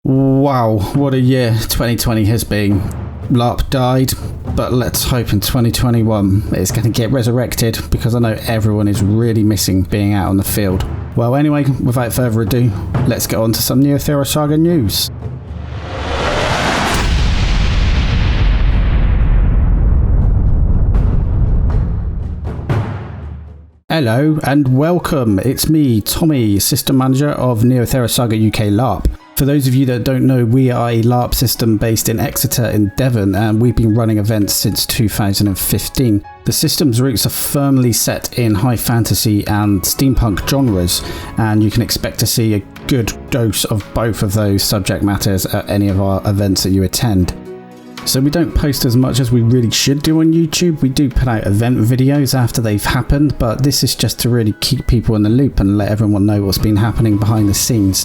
Wow, what a year 2020 has been. LARP died, but let's hope in 2021 it's going to get resurrected, because I know everyone is really missing being out on the field. Well, anyway, without further ado, let's get on to some Neothera Saga news. Hello and welcome, it's me, Tommy, System Manager of Neothera Saga UK LARP. For those of you that don't know, we are a LARP system based in Exeter in Devon, and we've been running events since 2015. The system's roots are firmly set in high fantasy and steampunk genres, and you can expect to see a good dose of both of those subject matters at any of our events that you attend. So we don't post as much as we really should do on YouTube. We do put out event videos after they've happened, but this is just to really keep people in the loop and let everyone know what's been happening behind the scenes.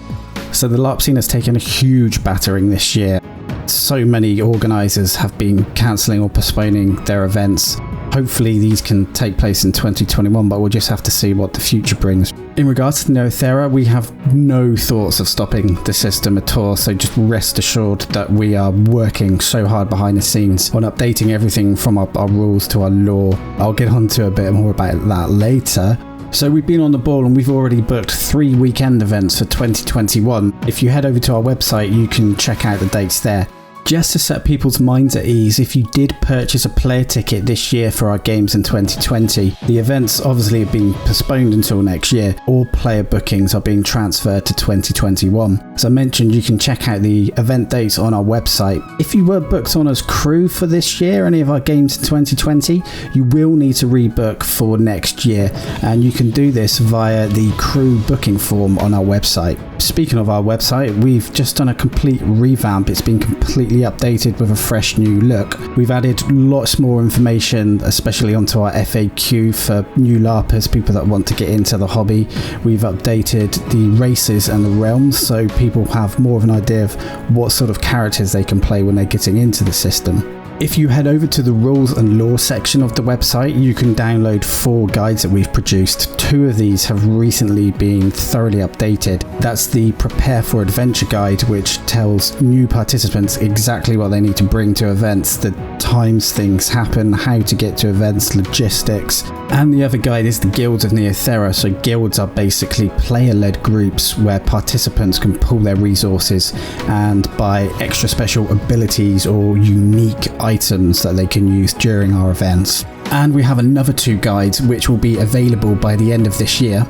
So the LARP scene has taken a huge battering this year. So many organisers have been cancelling or postponing their events. Hopefully these can take place in 2021, but we'll just have to see what the future brings. In regards to Neothera, we have no thoughts of stopping the system at all, so just rest assured that we are working so hard behind the scenes on updating everything from our rules to our lore. I'll get on to a bit more about that later. So we've been on the ball and we've already booked 3 weekend events for 2021. If you head over to our website, you can check out the dates there. Just to set people's minds at ease, if you did purchase a player ticket this year for our games in 2020, the events obviously have been postponed until next year. All player bookings are being transferred to 2021. As I mentioned, you can check out the event dates on our website. If you were booked on as crew for this year, any of our games in 2020, you will need to rebook for next year, and you can do this via the crew booking form on our website. Speaking of our website, we've just done a complete revamp. It's been completely updated with a fresh new look. We've added lots more information, especially onto our FAQ for new LARPers, people that want to get into the hobby. We've updated the races and the realms, so people have more of an idea of what sort of characters they can play when they're getting into the system. If you head over to the rules and lore section of the website, you can download 4 guides that we've produced. 2 of these have recently been thoroughly updated. That's the Prepare for Adventure guide, which tells new participants exactly what they need to bring to events, the times things happen, how to get to events, logistics. And the other guide is the Guilds of Neothera. So guilds are basically player-led groups where participants can pool their resources and buy extra special abilities or unique items that they can use during our events. And we have another 2 guides which will be available by the end of this year.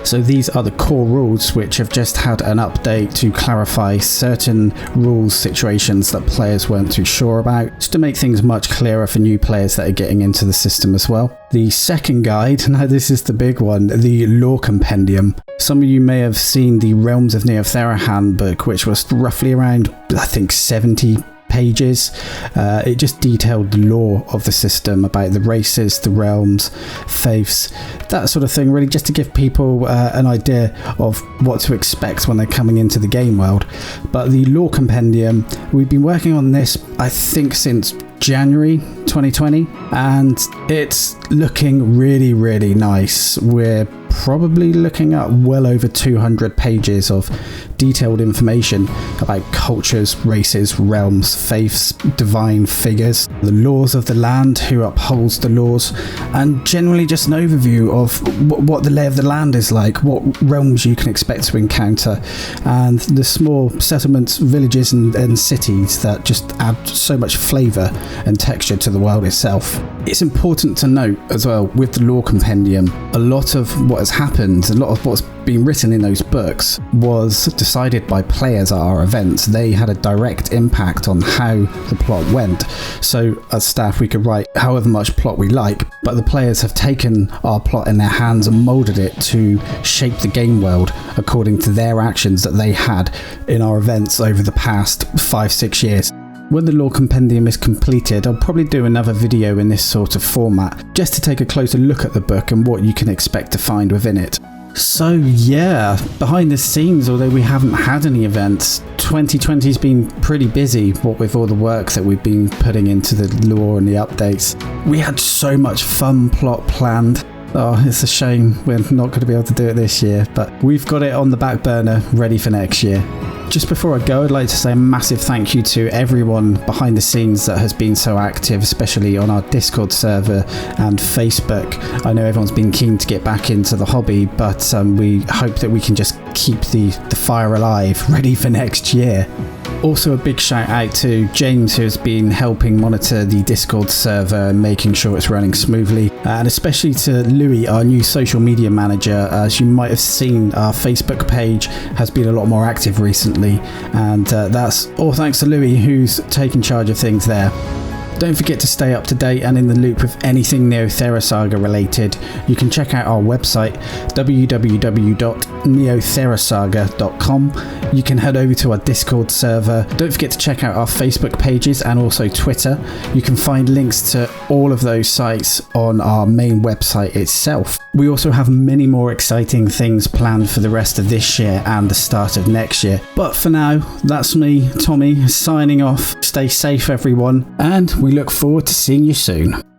So these are the core rules, which have just had an update to clarify certain rules situations that players weren't too sure about, just to make things much clearer for new players that are getting into the system as well. The second guide, now this is the big one, the Lore Compendium. Some of you may have seen the Realms of Neothera handbook, which was roughly around, I think, 70 pages. It just detailed the lore of the system, about the races, the realms, faiths, that sort of thing, really just to give people an idea of what to expect when they're coming into the game world. But the Lore Compendium, we've been working on this, I think, since January 2020, and it's looking really, really nice. We're probably looking at well over 200 pages of detailed information about cultures, races, realms, faiths, divine figures, the laws of the land, who upholds the laws, and generally just an overview of what the lay of the land is like, what realms you can expect to encounter, and the small settlements, villages and cities that just add so much flavour and texture to the world itself. It's important to note as well, with the Lore Compendium, a lot of what has happened, a lot of what's been written in those books was decided by players at our events. They had a direct impact on how the plot went. So as staff, we could write however much plot we like, but the players have taken our plot in their hands and moulded it to shape the game world according to their actions that they had in our events over the past 5-6 years. When the Lore Compendium is completed, I'll probably do another video in this sort of format, just to take a closer look at the book and what you can expect to find within it. So yeah, behind the scenes, although we haven't had any events, 2020's been pretty busy, what with all the work that we've been putting into the lore and the updates. We had so much fun plot planned. Oh, it's a shame we're not going to be able to do it this year, but we've got it on the back burner, ready for next year. Just before I go, I'd like to say a massive thank you to everyone behind the scenes that has been so active, especially on our Discord server and Facebook. I know everyone's been keen to get back into the hobby, but we hope that we can just keep the fire alive, ready for next year. Also a big shout out to James, who has been helping monitor the Discord server and making sure it's running smoothly, and especially to Louis, our new social media manager. As you might have seen, our Facebook page has been a lot more active recently, and that's all thanks to Louis, who's taken charge of things there. Don't forget to stay up to date and in the loop with anything Neothera Saga related. You can check out our website, www.neotherasaga.com. You can head over to our Discord server. Don't forget to check out our Facebook pages and also Twitter. You can find links to all of those sites on our main website itself. We also have many more exciting things planned for the rest of this year and the start of next year. But for now, that's me, Tommy, signing off. Stay safe, everyone, and we look forward to seeing you soon.